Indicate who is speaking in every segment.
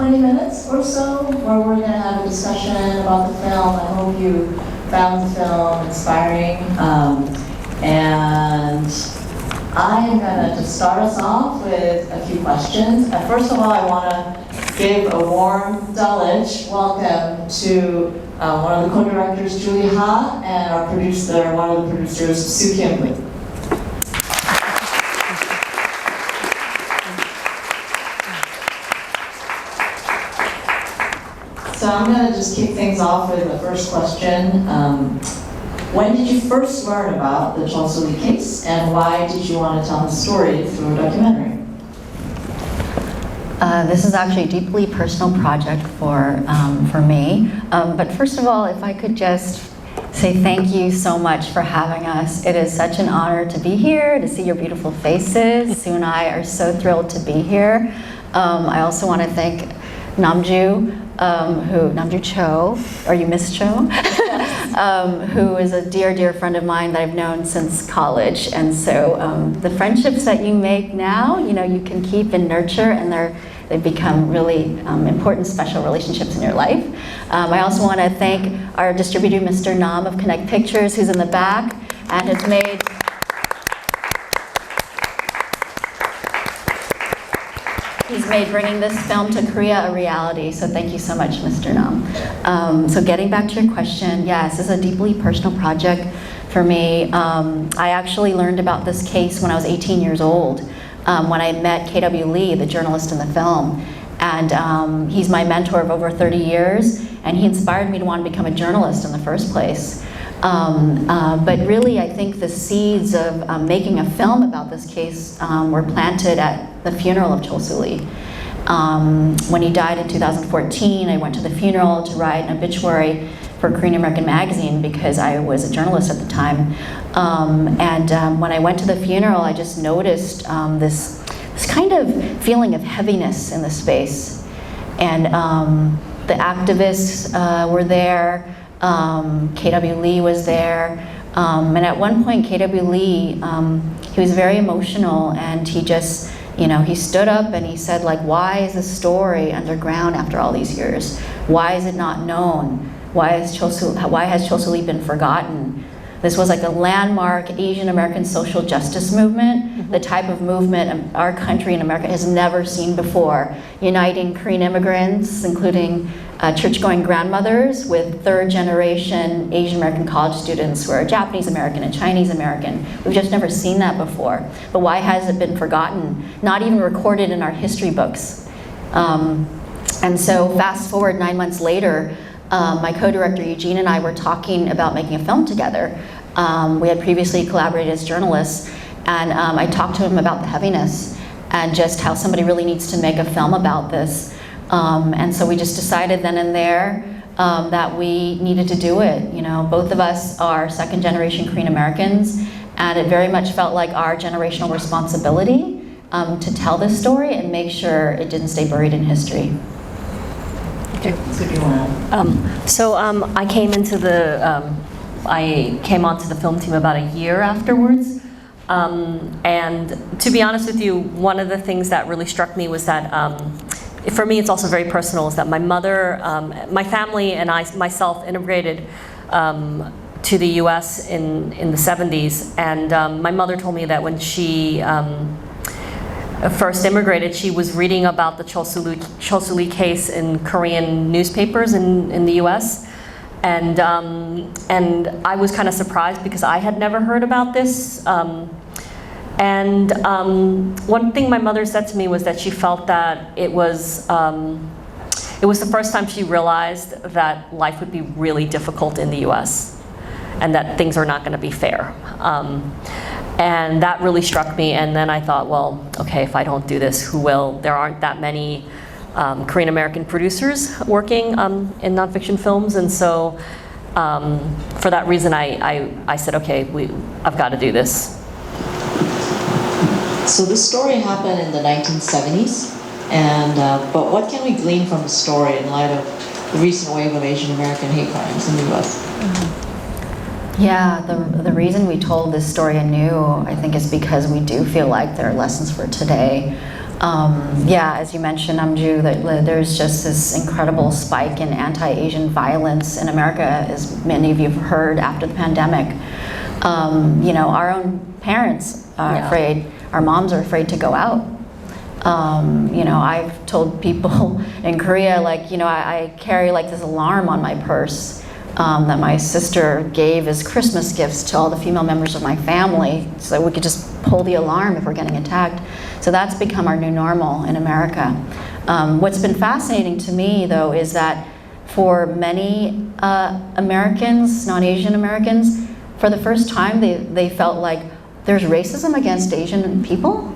Speaker 1: 20 minutes or so where we're going to have a discussion about the film. I hope you found the film inspiring. And I'm going to just start us off with a few questions. First of all, I want to give a warm Dulwich welcome to one of the co-directors, Julie Ha, and our producer, one of the producers, Soo Lee. So I'm going to just kick things off with the first question. When did you first learn about the Chol Soo Lee case, and why did you want to tell the story through a documentary?
Speaker 2: This is actually a deeply personal project for me. But first of all, if I could just say thank you so much for having us. It is such an honor to be here, to see your beautiful faces. Sue and I are so thrilled to be here. I also want to thank Namju, Namju Cho, or you miss Cho, who is a dear, dear friend of mine that I've known since college. And so the friendships that you make now, you can keep and nurture, and they become really important, special relationships in your life. I also want to thank our distributor, Mr. Nam of Connect Pictures, who's in the back and has made bringing this film to Korea a reality. So thank you so much, Mr. Nam. So getting back to your question, yes, this is a deeply personal project for me. I actually learned about this case when I was 18 years old, when I met K.W. Lee, the journalist in the film. And he's my mentor of over 30 years, and he inspired me to want to become a journalist in the first place. But really, I think the seeds of making a film about this case were planted at the funeral of Chol Soo Lee. When he died in 2014, I went to the funeral to write an obituary for Korean American magazine because I was a journalist at the time. When I went to the funeral, I just noticed this kind of feeling of heaviness in the space. And the activists were there. K.W. Lee was there, and at one point K.W. Lee, he was very emotional, and he just, he stood up and he said, like, why is this story underground after all these years? Why is it not known? Why has Chol Soo Lee been forgotten? This was like a landmark Asian American social justice movement, the type of movement our country in America has never seen before, uniting Korean immigrants, including church-going grandmothers with third-generation Asian American college students who are Japanese American and Chinese American. We've just never seen that before. But why has it been forgotten? Not even recorded in our history books. And so fast forward 9 months later, my co-director Eugene and I were talking about making a film together. We had previously collaborated as journalists, and I talked to him about the heaviness and just how somebody really needs to make a film about this. And so we just decided then and there that we needed to do it. Both of us are second-generation Korean Americans, and it very much felt like our generational responsibility to tell this story and make sure it didn't stay buried in history.
Speaker 1: Okay.
Speaker 3: So I came onto the film team about a year afterwards. And to be honest with you, one of the things that really struck me was that, for me it's also very personal, is that my mother, my family and myself immigrated to the US in the 70s. And my mother told me that when she first immigrated, she was reading about the Chol Soo Lee case in Korean newspapers in the US. And I was kind of surprised because I had never heard about this. One thing my mother said to me was that she felt that it was the first time she realized that life would be really difficult in the US and that things are not going to be fair. And that really struck me, and then I thought, well, okay, if I don't do this, who will? There aren't that many Korean American producers working in nonfiction films, and so for that reason I said, okay, I've got to do this.
Speaker 1: So this story happened in the 1970s, but what can we glean from the story in light of the recent wave of Asian American hate crimes in the US?
Speaker 2: Yeah, the reason we told this story anew, I think, is because we do feel like there are lessons for today. Yeah, as you mentioned, Namju, that there's just this incredible spike in anti-Asian violence in America, as many of you have heard after the pandemic. You know, our own parents are afraid, our moms are afraid to go out. You know, I've told people in Korea, like, you know, I carry like this alarm on my purse that my sister gave as Christmas gifts to all the female members of my family, so we could just pull the alarm if we're getting attacked. So that's become our new normal in America. What's been fascinating to me, though, is that for many Americans, non-Asian Americans, for the first time they felt like there's racism against Asian people.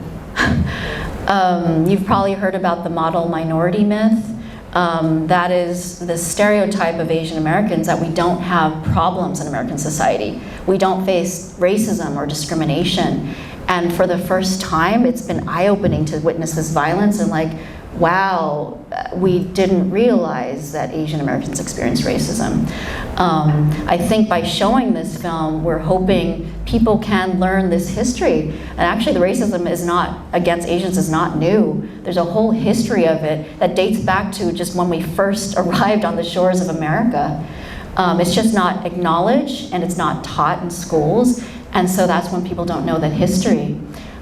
Speaker 2: You've probably heard about the model minority myth. That is the stereotype of Asian Americans, that we don't have problems in American society. We don't face racism or discrimination. And for the first time, it's been eye-opening to witness this violence and like, wow, we didn't realize that Asian Americans experience racism. I think by showing this film, we're hoping people can learn this history. And actually the racism is not, against Asians, is not new. There's a whole history of it that dates back to just when we first arrived on the shores of America. It's just not acknowledged and it's not taught in schools. And so that's when people don't know that history.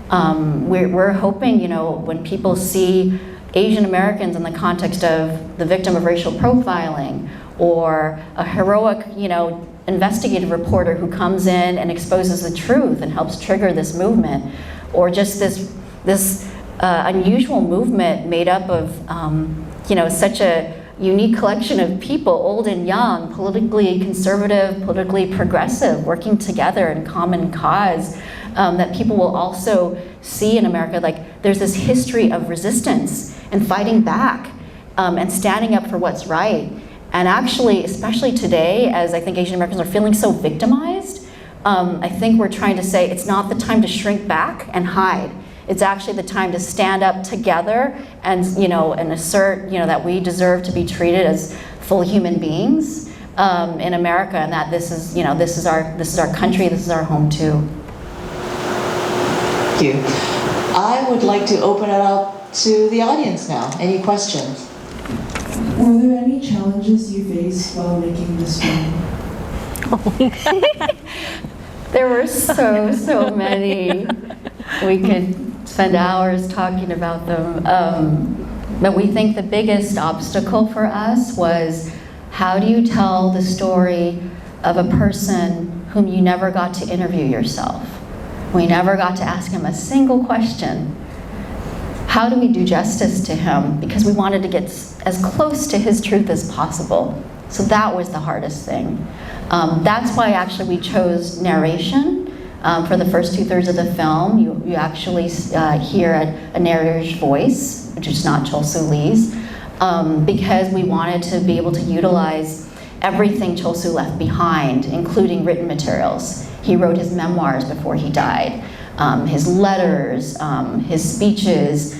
Speaker 2: We're hoping, you know, when people see Asian Americans in the context of the victim of racial profiling, or a heroic, you know, investigative reporter who comes in and exposes the truth and helps trigger this movement, or just this unusual movement made up of, you know, such a unique collection of people, old and young, politically conservative, politically progressive, working together in common cause, that people will also see in America. Like, there's this history of resistance and fighting back and standing up for what's right. And actually, especially today, as I think Asian Americans are feeling so victimized, I think we're trying to say it's not the time to shrink back and hide. It's actually the time to stand up together and, you know, and assert, you know, that we deserve to be treated as full human beings in America, and that this is, you know, this is our country, this is our home too.
Speaker 1: Thank you. I would like to open it up to the audience now. Any questions?
Speaker 4: Were there any challenges you faced while making this film?
Speaker 2: There were so many. We could spend hours talking about them. But we think the biggest obstacle for us was, how do you tell the story of a person whom you never got to interview yourself? We never got to ask him a single question. How do we do justice to him? Because we wanted to get as close to his truth as possible. So that was the hardest thing. That's why actually we chose narration. For the first 2/3 of the film, you actually hear a narrator's voice, which is not Chol Soo Lee's, because we wanted to be able to utilize everything Chol Soo left behind, including written materials. He wrote his memoirs before he died, his letters, his speeches.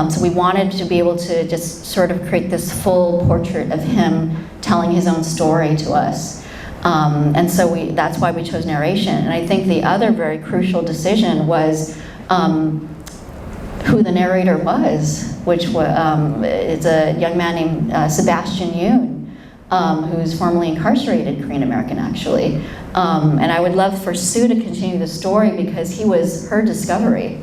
Speaker 2: So we wanted to be able to just sort of create this full portrait of him telling his own story to us. And so that's why we chose narration. And I think the other very crucial decision was who the narrator was, which it's a young man named Sebastian Yoon, who's formerly incarcerated, Korean American actually. And I would love for Sue to continue the story because he was her discovery.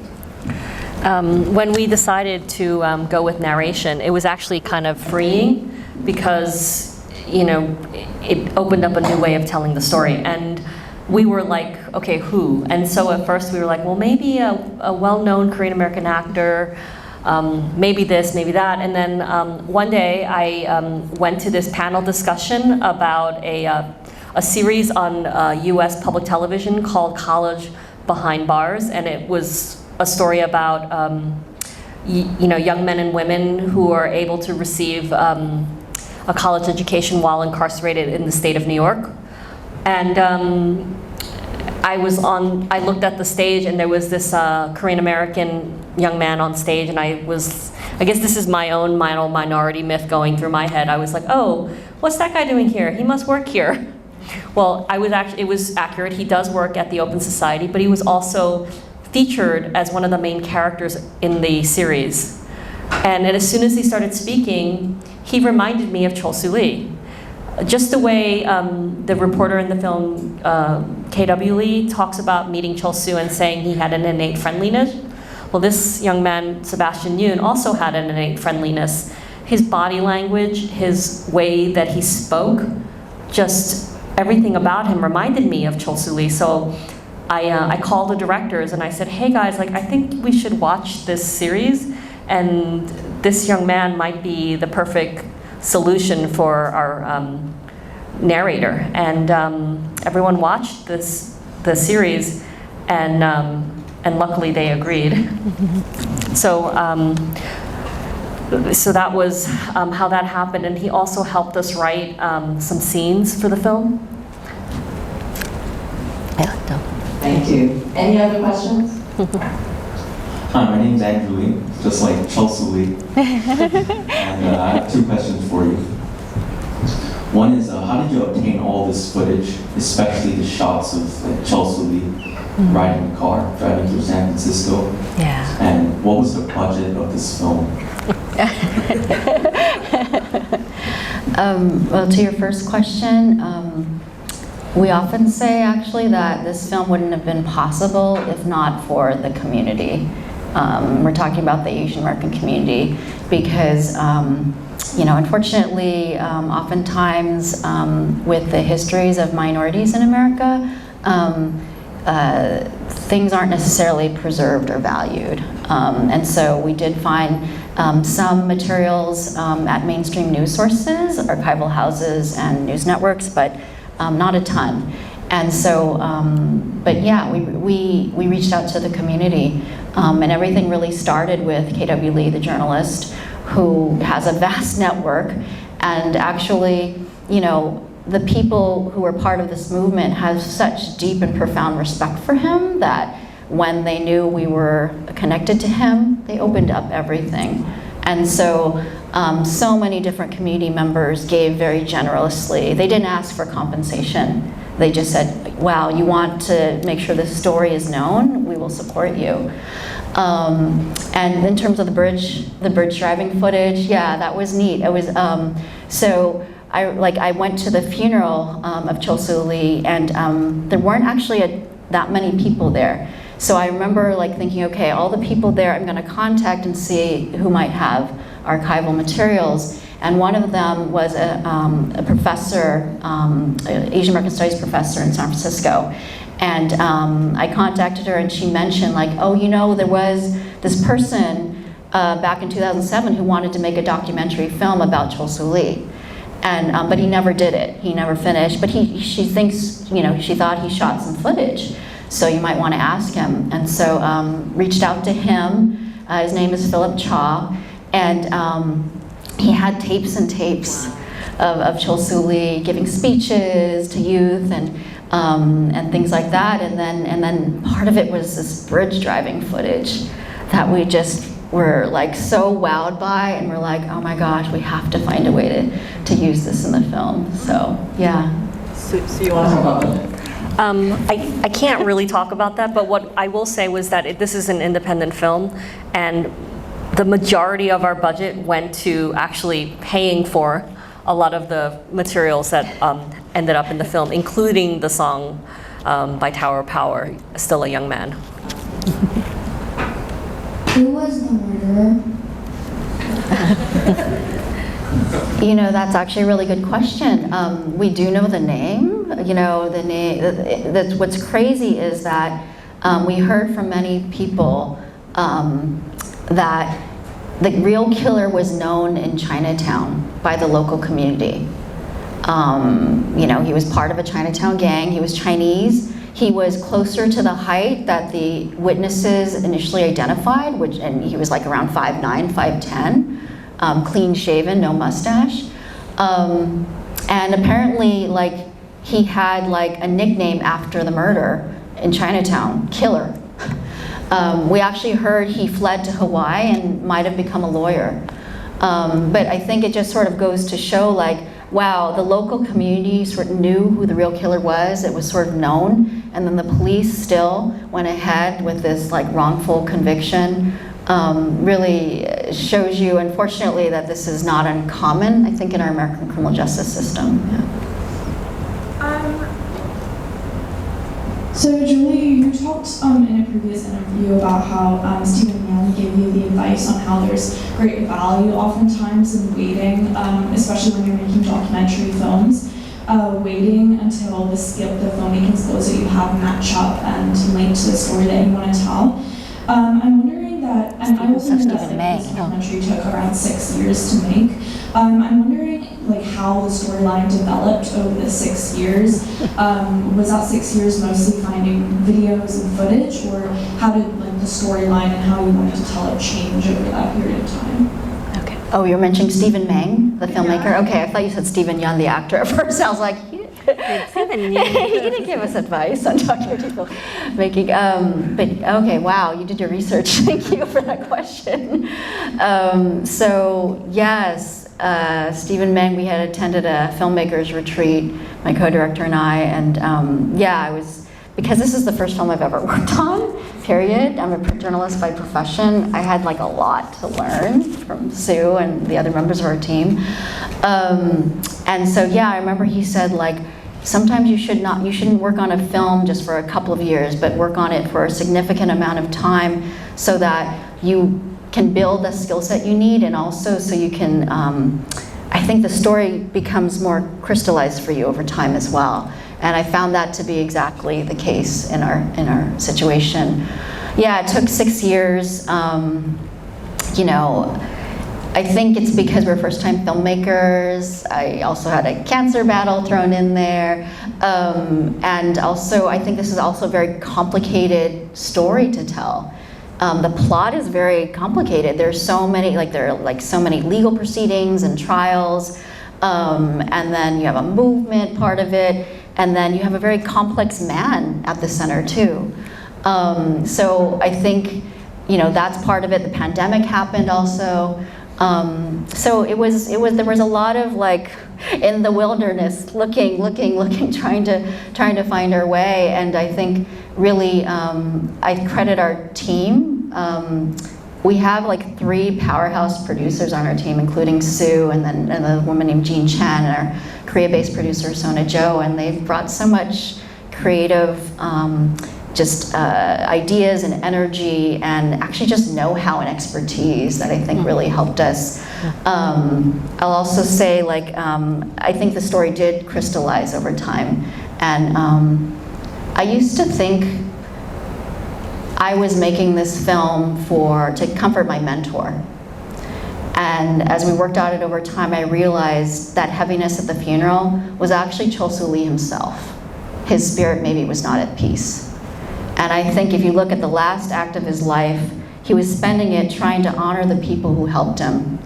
Speaker 3: When we decided to go with narration, it was actually kind of freeing because, you know, it opened up a new way of telling the story. And we were like, okay, who? And so at first we were like, well, maybe a well-known Korean American actor, maybe this, maybe that. And then one day I went to this panel discussion about a series on US public television called College Behind Bars, and it was a story about you know, young men and women who are able to receive a college education while incarcerated in the state of New York. And I looked at the stage and there was this Korean American young man on stage, and I guess this is my own minority myth going through my head. I was like, oh, what's that guy doing here? He must work here. Well, it was accurate. He does work at the Open Society, but he was also featured as one of the main characters in the series. And as soon as he started speaking, he reminded me of Chol Soo Lee. Just the way the reporter in the film, K.W. Lee, talks about meeting Chol Soo and saying he had an innate friendliness. Well, this young man, Sebastian Yoon, also had an innate friendliness. His body language, his way that he spoke, just everything about him reminded me of Chol Soo Lee. So I called the directors and I said, hey guys, like, I think we should watch this series, and this young man might be the perfect solution for our narrator. And everyone watched the series, and luckily they agreed. So that was how that happened, and he also helped us write some scenes for the film.
Speaker 1: Thank you. Any other questions?
Speaker 5: Hi, my name's Andrew Lee, just like Chol Soo Lee. And I have two questions for you. One is, how did you obtain all this footage, especially the shots of Chol Soo Lee riding a car, driving through San Francisco?
Speaker 3: Yeah.
Speaker 5: And what was the budget of this film?
Speaker 2: Well, to your first question, we often say actually that this film wouldn't have been possible if not for the community. We're talking about the Asian American community because, you know, unfortunately, oftentimes with the histories of minorities in America, things aren't necessarily preserved or valued. And so we did find some materials at mainstream news sources, archival houses, and news networks, but not a ton. And so, but yeah, we reached out to the community, and everything really started with K.W. Lee, the journalist, who has a vast network, and actually, you know, the people who were part of this movement have such deep and profound respect for him that when they knew we were connected to him, they opened up everything. And so, so many different community members gave very generously. They didn't ask for compensation. They just said, wow, you want to make sure this story is known? We will support you. And in terms of the bridge driving footage, yeah, that was neat. It was, so I went to the funeral of Chol Soo Lee, and there weren't actually that many people there. So I remember like thinking, okay, all the people there I'm gonna contact and see who might have archival materials. And one of them was a professor, Asian American Studies professor in San Francisco. And I contacted her and she mentioned like, oh, you know, there was this person back in 2007 who wanted to make a documentary film about Chol Soo Lee. And, but he never did it, he never finished. But she thinks, you know, she thought he shot some footage. So you might want to ask him. And so reached out to him. His name is Philip Cha. And he had tapes and tapes of Chol Soo Lee giving speeches to youth and things like that. And then part of it was this bridge driving footage that we just were like so wowed by, and we're like, oh my gosh, we have to find a way to use this in the film. So yeah.
Speaker 1: So you want to talk about it?
Speaker 3: I can't really talk about that, but what I will say was that this is an independent film, and the majority of our budget went to actually paying for a lot of the materials that ended up in the film, including the song by Tower of Power, Still a Young Man.
Speaker 6: Who was the murderer?
Speaker 2: You know, that's actually a really good question. We do know the name. You know, the name. That's what's crazy is that we heard from many people that the real killer was known in Chinatown by the local community. You know, he was part of a Chinatown gang. He was Chinese. He was closer to the height that the witnesses initially identified, and he was like around 5'9", 5'10", clean shaven, no mustache. And apparently, like, he had like a nickname after the murder in Chinatown, Killer. We actually heard he fled to Hawaii and might have become a lawyer. But I think it just sort of goes to show like, wow, the local community sort of knew who the real killer was. It was sort of known. And then the police still went ahead with this like wrongful conviction really shows you, unfortunately, that this is not uncommon, I think, in our American criminal justice system. Yeah.
Speaker 4: So Julie, you talked in a previous interview about how Stephen Young gave you the advice on how there's great value oftentimes in waiting, especially when you're making documentary films, waiting until the filmmaking skills that you have match up and link to the story that you want to tell. I'm wondering that, and I also know that this documentary took around 6 years to make. I'm wondering how the storyline developed over the 6 years. Was that 6 years mostly finding videos and footage, or how did the storyline and how you wanted to tell it change over that period of time?
Speaker 2: Okay. Oh, you're mentioning Stephen Mang, the filmmaker?
Speaker 4: Yeah.
Speaker 2: Okay, I thought you said Stephen Young, the actor at first. I was like, he didn't give us advice on documentary filmmaking. But okay, wow, you did your research. Thank you for that question. So yes, Stephen Mang, we had attended a filmmakers retreat, my co-director and I, and I was, because this is the first film I've ever worked on, period. I'm a journalist by profession. I had a lot to learn from Sue and the other members of our team. And so I remember he said sometimes you shouldn't work on a film just for a couple of years, but work on it for a significant amount of time so that you can build the skill set you need, and also so you can, I think the story becomes more crystallized for you over time as well. And I found that to be exactly the case in our situation. Yeah, it took 6 years. I think it's because we're first-time filmmakers. I also had a cancer battle thrown in there. And also, I think this is also a very complicated story to tell. The plot is very complicated. There's so many, so many legal proceedings and trials, and then you have a movement part of it, and then you have a very complex man at the center too. So I think, that's part of it. The pandemic happened also. So there was a lot of in the wilderness, looking, trying to find our way. And I think really, I credit our team. We have 3 powerhouse producers on our team, including Sue and a woman named Jean Chen, and our Korea-based producer Sona Jo, and they've brought so much creative ideas and energy and actually just know-how and expertise that I think really helped us. I'll also say I think the story did crystallize over time, and I used to think I was making this film to comfort my mentor. And as we worked on it over time, I realized that heaviness at the funeral was actually Chol Soo Lee himself. His spirit maybe was not at peace. And I think if you look at the last act of his life, he was spending it trying to honor the people who helped him.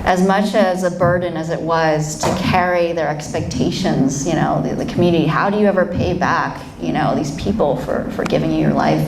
Speaker 2: As much as a burden as it was to carry their expectations, the community, how do you ever pay back, these people for giving you your life?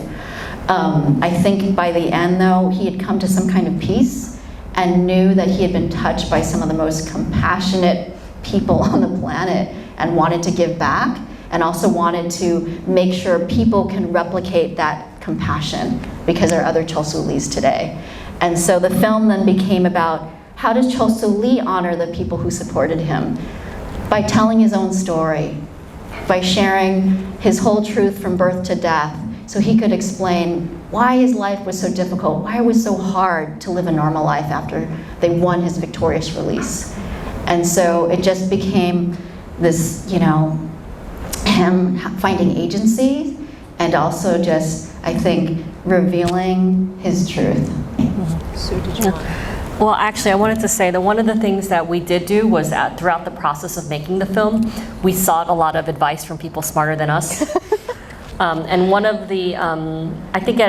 Speaker 2: I think by the end, though, he had come to some kind of peace and knew that he had been touched by some of the most compassionate people on the planet and wanted to give back, and also wanted to make sure people can replicate that compassion, because there are other Chol Soo Lees today. And so the film then became about how does Chol Soo Lee honor the people who supported him? By telling his own story, by sharing his whole truth from birth to death, so he could explain why his life was so difficult, why it was so hard to live a normal life after they won his victorious release. And so it just became this, him finding agency, and also just, I think, revealing his truth.
Speaker 3: Sue, did you want? Well, actually, I wanted to say that one of the things that we did do was that throughout the process of making the film, we sought a lot of advice from people smarter than us. And one of the, I think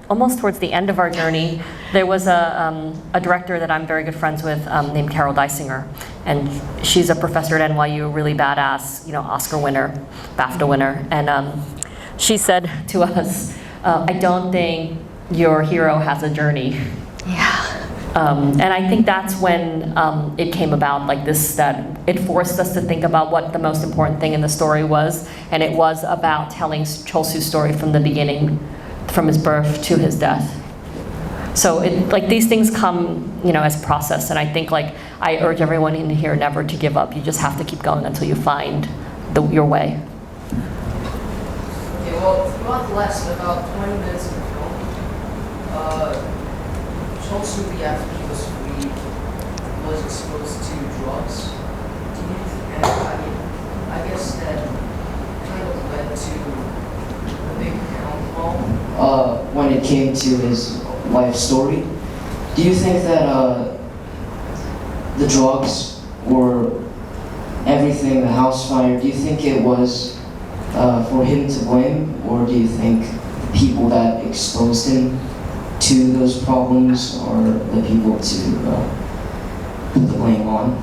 Speaker 3: almost towards the end of our journey, there was a director that I'm very good friends with named Carol Deisinger. And she's a professor at NYU, a really badass, Oscar winner, BAFTA winner. And she said to us, I don't think your hero has a journey.
Speaker 2: Yeah.
Speaker 3: And I think that's when it came about, that it forced us to think about what the most important thing in the story was, and it was about telling Chol Soo's story from the beginning, from his birth to his death. So like these things come, as process, and I think like I urge everyone in here never to give up. You just have to keep going until you find your way.
Speaker 7: Okay, well, throughout the last about 20 minutes of the film, Chol Soo Lee, after he was freed, was exposed to drugs. And I guess that kind of led to a big downfall. When it came to his life story, do you think that the drugs or everything, the house fire, do you think it was for him to blame, or do you think the people that exposed him to those problems are the people to put the blame on?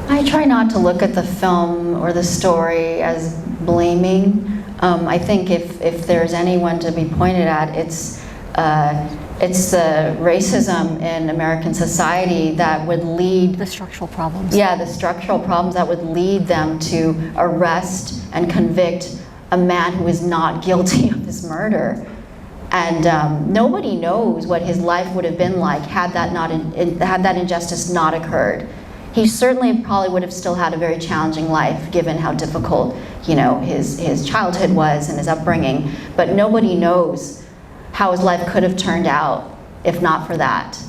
Speaker 2: I try not to look at the film or the story as blaming. I think if there's anyone to be pointed at, it's the racism in American society that would lead
Speaker 3: The structural problems.
Speaker 2: Yeah, the structural problems that would lead them to arrest and convict a man who is not guilty of this murder. And nobody knows what his life would have been like had that injustice not occurred. He certainly probably would have still had a very challenging life, given how difficult, his childhood was and his upbringing. But nobody knows how his life could have turned out if not for that.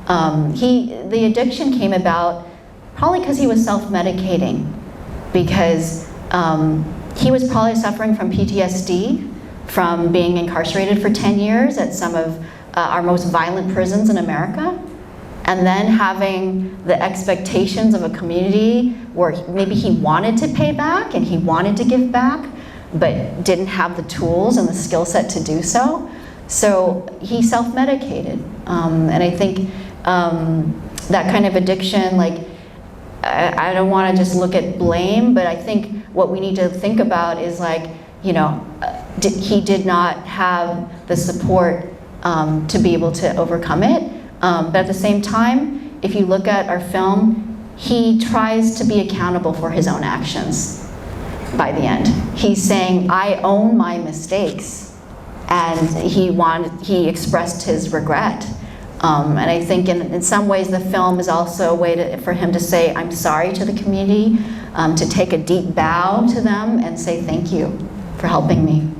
Speaker 2: The addiction came about probably because he was self-medicating, because he was probably suffering from PTSD from being incarcerated for 10 years at some of our most violent prisons in America, and then having the expectations of a community where maybe he wanted to pay back and he wanted to give back, but didn't have the tools and the skill set to do so. So he self-medicated. And I think that kind of addiction, like, I don't want to just look at blame, but I think what we need to think about is like, he did not have the support to be able to overcome it. But at the same time, if you look at our film, he tries to be accountable for his own actions by the end. He's saying, I own my mistakes. And he expressed his regret. And I think in some ways the film is also a way for him to say, I'm sorry to the community, to take a deep bow to them and say thank you for helping me.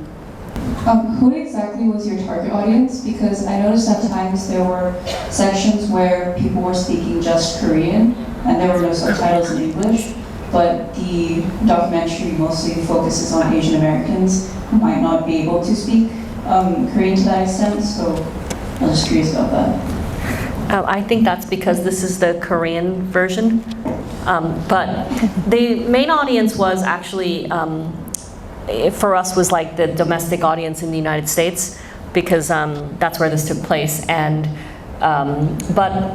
Speaker 8: Who exactly was your target audience? Because I noticed at times there were sections where people were speaking just Korean and there were no subtitles in English, but the documentary mostly focuses on Asian Americans who might not be able to speak Korean to that extent, so I was just curious about that.
Speaker 3: I think that's because this is the Korean version, but the main audience was actually, for us, was like the domestic audience in the United States, because that's where this took place. And but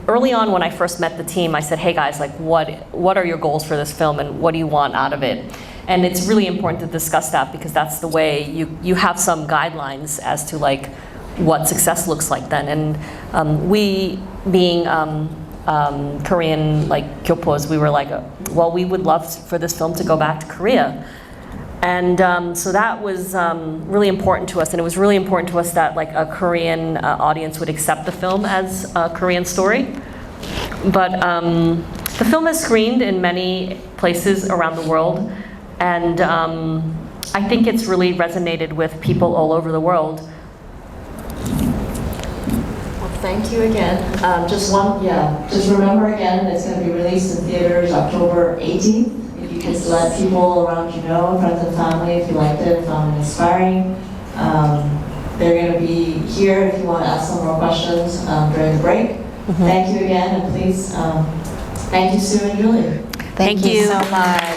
Speaker 3: early on when I first met the team, I said, hey guys, like what are your goals for this film and what do you want out of it? And it's really important to discuss that, because that's the way you have some guidelines as to like what success looks like then. And we being Korean like Kyopos, we were like, well, we would love for this film to go back to Korea. And so that was really important to us, and it was really important to us that like a Korean audience would accept the film as a Korean story. But the film is screened in many places around the world, and I think it's really resonated with people all over the world.
Speaker 1: Well, thank you again. Just remember again, it's going to be released in theaters October 18th. If you could let people around you know, friends and family, if you liked it, found it inspiring. They're going to be here if you want to ask some more questions during the break. Thank you again, and please, thank you, Sue and Julie.
Speaker 2: Thank you so much.